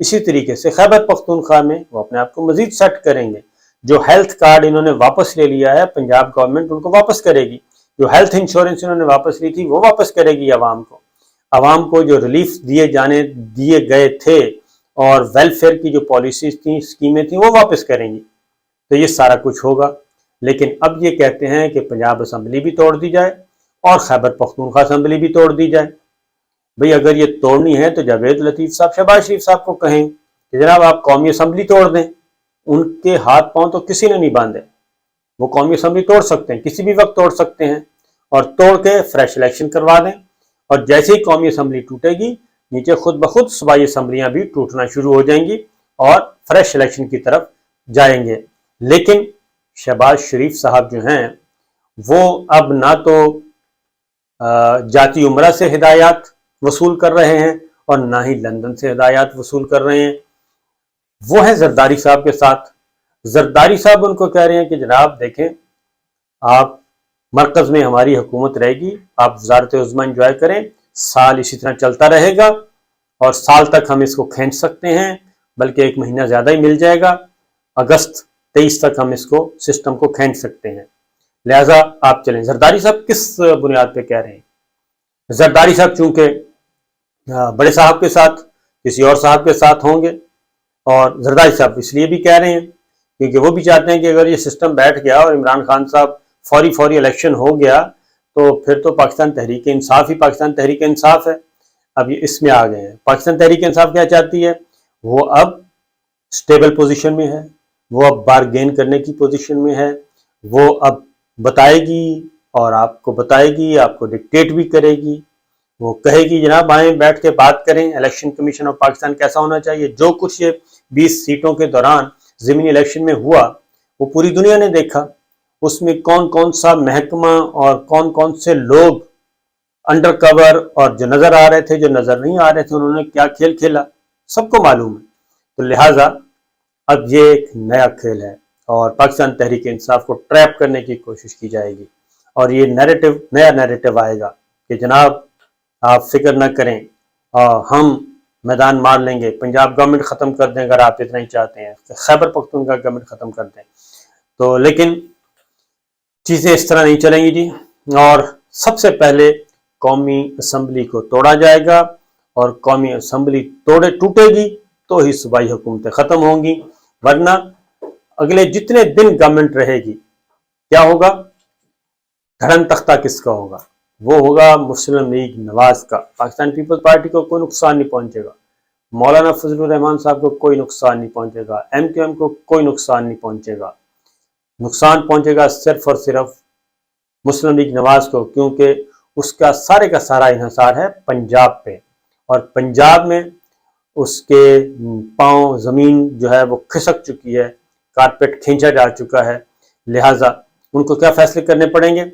اسی طریقے سے خیبر پختونخوا میں وہ اپنے آپ کو مزید سیٹ کریں گے. جو ہیلتھ کارڈ انہوں نے واپس لے لیا ہے پنجاب گورنمنٹ ان کو واپس کرے گی. جو ہیلتھ انشورنس انہوں نے واپس لی تھی وہ واپس کرے گی عوام کو جو ریلیف دیے گئے تھے اور ویلفیئر کی جو پالیسیز تھیں اسکیمیں تھیں وہ واپس کریں گی. تو یہ سارا کچھ ہوگا. لیکن اب یہ کہتے ہیں کہ پنجاب اسمبلی بھی توڑ دی جائے اور خیبر پختونخوا اسمبلی بھی توڑ دی جائے. بھئی اگر یہ توڑنی ہے تو جاوید لطیف صاحب شہباز شریف صاحب کو کہیں کہ جناب آپ قومی اسمبلی توڑ دیں. ان کے ہاتھ پاؤں تو کسی نے نہیں باندھے. وہ قومی اسمبلی توڑ سکتے ہیں, کسی بھی وقت توڑ سکتے ہیں, اور توڑ کے فریش الیکشن کروا دیں. اور جیسے ہی قومی اسمبلی ٹوٹے گی نیچے خود بخود صوبائی اسمبلیاں بھی ٹوٹنا شروع ہو جائیں گی اور فریش الیکشن کی طرف جائیں گے. لیکن شہباز شریف صاحب جو ہیں وہ اب نہ تو جاتی عمرہ سے ہدایات وصول کر رہے ہیں اور نہ ہی لندن سے ہدایات وصول کر رہے ہیں. وہ ہیں زرداری صاحب کے ساتھ. زرداری صاحب ان کو کہہ رہے ہیں کہ جناب دیکھیں آپ مرکز میں ہماری حکومت رہے گی, آپ وزارت عظمیٰ انجوائے کریں, سال اسی طرح چلتا رہے گا اور سال تک ہم اس کو کھینچ سکتے ہیں, بلکہ 1 مہینہ زیادہ ہی مل جائے گا, اگست 23 تک ہم اس کو سسٹم کو کھینچ سکتے ہیں, لہٰذا آپ چلیں. زرداری صاحب کس بنیاد پہ کہہ رہے ہیں؟ زرداری صاحب چونکہ بڑے صاحب کے ساتھ کسی اور صاحب کے ساتھ ہوں گے, اور زرداری صاحب اس لیے بھی کہہ رہے ہیں کیونکہ وہ بھی چاہتے ہیں کہ اگر یہ سسٹم بیٹھ گیا اور عمران خان صاحب فوری الیکشن ہو گیا تو پھر تو پاکستان تحریک انصاف ہی پاکستان تحریک انصاف ہے. اب یہ اس میں آ گئے ہیں. پاکستان تحریک انصاف کیا چاہتی ہے؟ وہ اب سٹیبل پوزیشن میں ہے, وہ اب بارگین کرنے کی پوزیشن میں ہے, وہ اب بتائے گی اور آپ کو بتائے گی, آپ کو ڈکٹیٹ بھی کرے گی. وہ کہے گی جناب آئیں بیٹھ کے بات کریں, الیکشن کمیشن آف پاکستان کیسا ہونا چاہیے. جو کچھ یہ 20 سیٹوں کے دوران ضمنی الیکشن میں ہوا وہ پوری دنیا نے دیکھا. اس میں کون کون سا محکمہ اور کون کون سے لوگ انڈر کور اور جو نظر آ رہے تھے جو نظر نہیں آ رہے تھے انہوں نے کیا کھیل کھیلا سب کو معلوم ہے. تو لہٰذا اب یہ ایک نیا کھیل ہے اور پاکستان تحریک انصاف کو ٹریپ کرنے کی کوشش کی جائے گی, اور یہ نیا نیریٹو آئے گا کہ جناب آپ فکر نہ کریں, ہم میدان مار لیں گے, پنجاب گورنمنٹ ختم کر دیں اگر آپ اتنا ہی چاہتے ہیں, خیبر پختونخوا گورنمنٹ ختم کر دیں. تو لیکن چیزیں اس طرح نہیں چلیں گی جی. اور سب سے پہلے قومی اسمبلی کو توڑا جائے گا, اور قومی اسمبلی ٹوٹے گی تو ہی صوبائی حکومتیں ختم ہوں گی, ورنہ اگلے جتنے دن گورنمنٹ رہے گی کیا ہوگا؟ دھڑن تختہ کس کا ہوگا؟ وہ ہوگا مسلم لیگ نواز کا. پاکستان پیپلز پارٹی کو کوئی نقصان نہیں پہنچے گا, مولانا فضل الرحمان صاحب کو کوئی نقصان نہیں پہنچے گا, MQM کو کوئی نقصان نہیں پہنچے گا. نقصان پہنچے گا صرف اور صرف مسلم لیگ نواز کو, کیونکہ اس کا سارا انحصار ہے پنجاب پہ, اور پنجاب میں اس کے پاؤں زمین جو ہے وہ کھسک چکی ہے, کارپیٹ کھینچا جا چکا ہے. لہٰذا ان کو کیا فیصلے کرنے پڑیں گے؟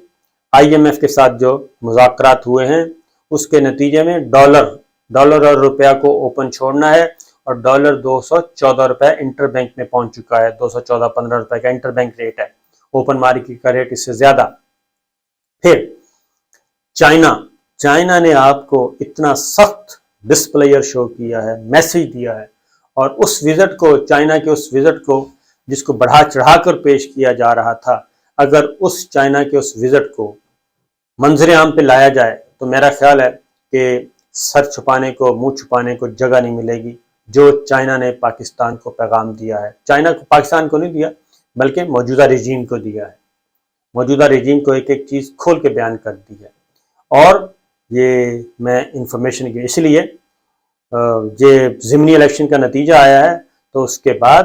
IMF کے ساتھ جو مذاکرات ہوئے ہیں اس کے نتیجے میں ڈالر اور روپیہ کو اوپن چھوڑنا ہے, اور ڈالر 214 روپے انٹر بینک میں پہنچ چکا ہے. 214-15 روپے کا انٹر بینک ریٹ ہے, اوپن مارکیٹ کا ریٹ اس سے زیادہ. پھر چائنا نے آپ کو اتنا سخت ڈسپلیئر شو کیا ہے, میسج دیا ہے, اور اس وزٹ کو, چائنا کے اس وزٹ کو جس کو بڑھا چڑھا کر پیش کیا جا رہا تھا, اگر اس چائنا کے اس وزٹ کو منظر عام پہ لایا جائے تو میرا خیال ہے کہ سر چھپانے کو, منہ چھپانے کو جگہ نہیں ملے گی. جو چائنا نے پاکستان کو پیغام دیا ہے, چائنا کو پاکستان کو نہیں دیا بلکہ موجودہ رجیم کو دیا ہے, موجودہ رجیم کو ایک ایک چیز کھول کے بیان کر دی ہے. اور یہ میں انفارمیشن کی اس لیے یہ ضمنی الیکشن کا نتیجہ آیا ہے تو اس کے بعد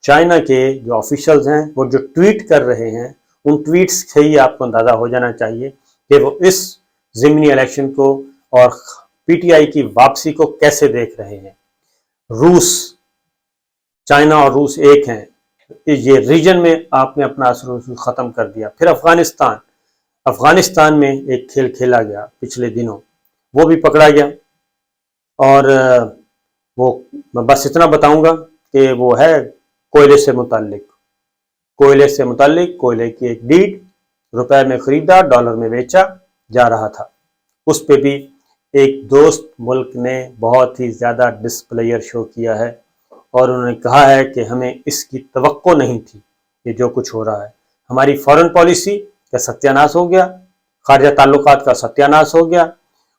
چائنا کے جو آفیشلز ہیں وہ جو ٹویٹ کر رہے ہیں ان ٹویٹس سے ہی آپ کو اندازہ ہو جانا چاہیے کہ وہ اس ضمنی الیکشن کو اور PTI کی واپسی کو کیسے دیکھ رہے ہیں. چائنا اور روس ایک ہیں, یہ ریجن میں آپ نے اپنا اثر و رسوخ ختم کر دیا. پھر افغانستان میں ایک کھیل کھیلا گیا پچھلے دنوں, وہ بھی پکڑا گیا, اور وہ میں بس اتنا بتاؤں گا کہ وہ ہے کوئلے سے متعلق کوئلے کی ایک ڈیڈ روپے میں خریدا, ڈالر میں بیچا جا رہا تھا, اس پہ بھی ایک دوست ملک نے بہت ہی زیادہ ڈسپلیئر شو کیا ہے اور انہوں نے کہا ہے کہ ہمیں اس کی توقع نہیں تھی کہ جو کچھ ہو رہا ہے. ہماری فارن پالیسی کا ستیہ ناش ہو گیا، خارجہ تعلقات کا ستیہ ناش ہو گیا،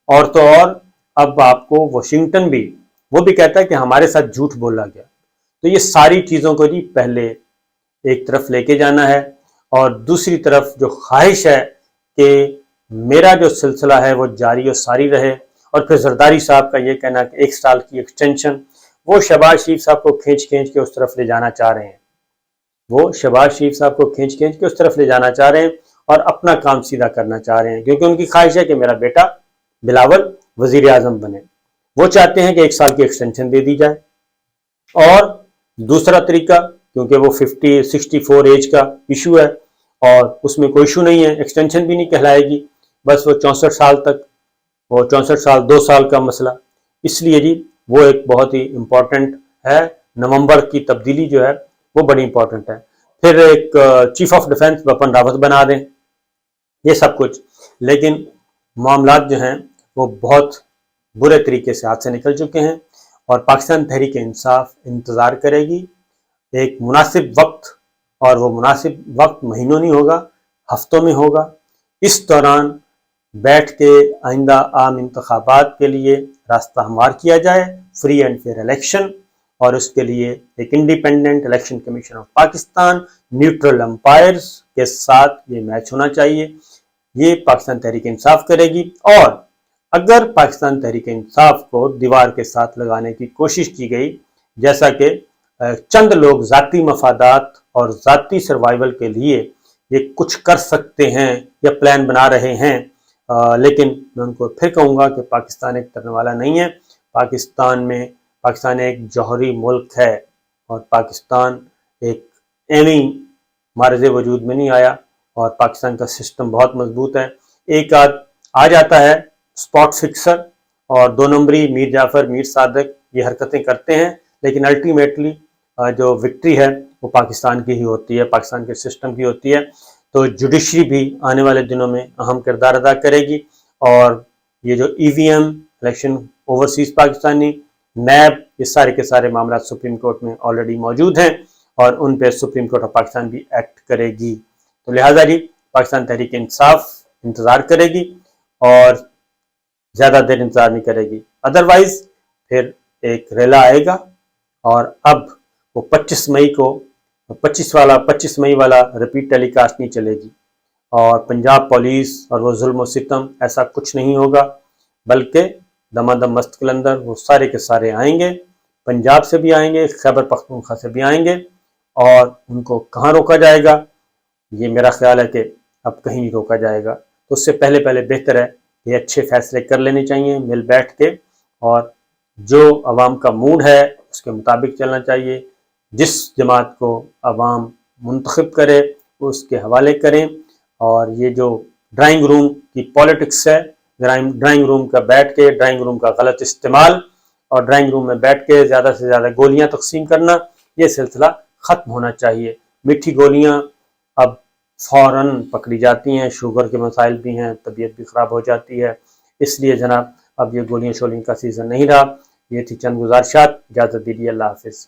اور تو اور اب آپ کو واشنگٹن بھی وہ بھی کہتا ہے کہ ہمارے ساتھ جھوٹ بولا گیا. تو یہ ساری چیزوں کو جی پہلے ایک طرف لے کے جانا ہے، اور دوسری طرف جو خواہش ہے کہ میرا جو سلسلہ ہے وہ جاری و ساری رہے. اور پھر زرداری صاحب کا یہ کہنا کہ 1 سال کی ایکسٹینشن، وہ شہباز شریف صاحب کو کھینچ کے اس طرف لے جانا چاہ رہے ہیں، وہ شہباز شریف صاحب کو کھینچ کے اس طرف لے جانا چاہ رہے ہیں اور اپنا کام سیدھا کرنا چاہ رہے ہیں، کیونکہ ان کی خواہش ہے کہ میرا بیٹا بلاول وزیر اعظم بنے. وہ چاہتے ہیں کہ 1 سال کی ایکسٹینشن دے دی جائے. اور دوسرا طریقہ، کیونکہ وہ 64 ایج کا ایشو ہے اور اس میں کوئی ایشو نہیں ہے، ایکسٹینشن بھی نہیں کہلائے گی، بس وہ 64 سال تک، وہ 64 سال 2 سال کا مسئلہ. اس لیے جی وہ ایک بہت ہی امپورٹنٹ ہے. نومبر کی تبدیلی جو ہے وہ بڑی امپورٹنٹ ہے. پھر ایک chief of defence Bipin Rawat بنا دیں، یہ سب کچھ. لیکن معاملات جو ہیں وہ بہت برے طریقے سے ہاتھ سے نکل چکے ہیں، اور پاکستان تحریک انصاف انتظار کرے گی ایک مناسب وقت، اور وہ مناسب وقت مہینوں نہیں ہوگا، ہفتوں میں ہوگا. اس دوران بیٹھ کے آئندہ عام انتخابات کے لیے راستہ ہموار کیا جائے، فری اینڈ فیئر الیکشن، اور اس کے لیے ایک independent election commission of Pakistan neutral umpires کے ساتھ یہ میچ ہونا چاہیے. یہ پاکستان تحریک انصاف کرے گی. اور اگر پاکستان تحریک انصاف کو دیوار کے ساتھ لگانے کی کوشش کی گئی، جیسا کہ چند لوگ ذاتی مفادات اور ذاتی سروائیول کے لیے یہ کچھ کر سکتے ہیں یا پلان بنا رہے ہیں، لیکن میں ان کو پھر کہوں گا کہ پاکستان ایک ترنے والا نہیں ہے. پاکستان ایک جوہری ملک ہے، اور پاکستان ایک ایویں معرض وجود میں نہیں آیا، اور پاکستان کا سسٹم بہت مضبوط ہے. ایک آ جاتا ہے اسپاٹ فکسر اور 2 نمبری میر جعفر میر صادق یہ حرکتیں کرتے ہیں، لیکن الٹیمیٹلی جو وکٹری ہے وہ پاکستان کی ہی ہوتی ہے، پاکستان کے سسٹم کی ہوتی ہے. تو جوڈیشری بھی آنے والے دنوں میں اہم کردار ادا کرے گی، اور یہ جو EVM election overseas Pakistani NAB, یہ سارے کے سارے معاملات سپریم کورٹ میں آلریڈی موجود ہیں، اور ان پہ سپریم کورٹ آف پاکستان بھی ایکٹ کرے گی. تو لہٰذا جی پاکستان تحریک انصاف انتظار کرے گی، اور زیادہ دیر انتظار نہیں کرے گی. ادروائز پھر ایک ریلا آئے گا، اور اب وہ 25 مئی والا ریپیٹ ٹیلی کاسٹ نہیں چلے گی، اور پنجاب پولیس اور وہ ظلم و ستم ایسا کچھ نہیں ہوگا، بلکہ دمادم مست قلندر وہ سارے کے سارے آئیں گے، پنجاب سے بھی آئیں گے، خیبر پختونخوا سے بھی آئیں گے، اور ان کو کہاں روکا جائے گا؟ یہ میرا خیال ہے کہ اب کہیں نہیں روکا جائے گا. تو اس سے پہلے بہتر ہے کہ اچھے فیصلے کر لینے چاہیے مل بیٹھ کے، اور جو عوام کا موڈ ہے اس کے مطابق چلنا چاہیے. جس جماعت کو عوام منتخب کرے اس کے حوالے کریں. اور یہ جو ڈرائنگ روم کی پالیٹکس ہے، ڈرائنگ روم کا بیٹھ کے ڈرائنگ روم کا غلط استعمال، اور ڈرائنگ روم میں بیٹھ کے زیادہ سے زیادہ گولیاں تقسیم کرنا، یہ سلسلہ ختم ہونا چاہیے. میٹھی گولیاں اب فوراً پکڑی جاتی ہیں، شوگر کے مسائل بھی ہیں، طبیعت بھی خراب ہو جاتی ہے. اس لیے جناب اب یہ گولیاں شولیاں کا سیزن نہیں رہا. یہ تھی چند گزارشات. اجازت دیجیے. اللہ حافظ.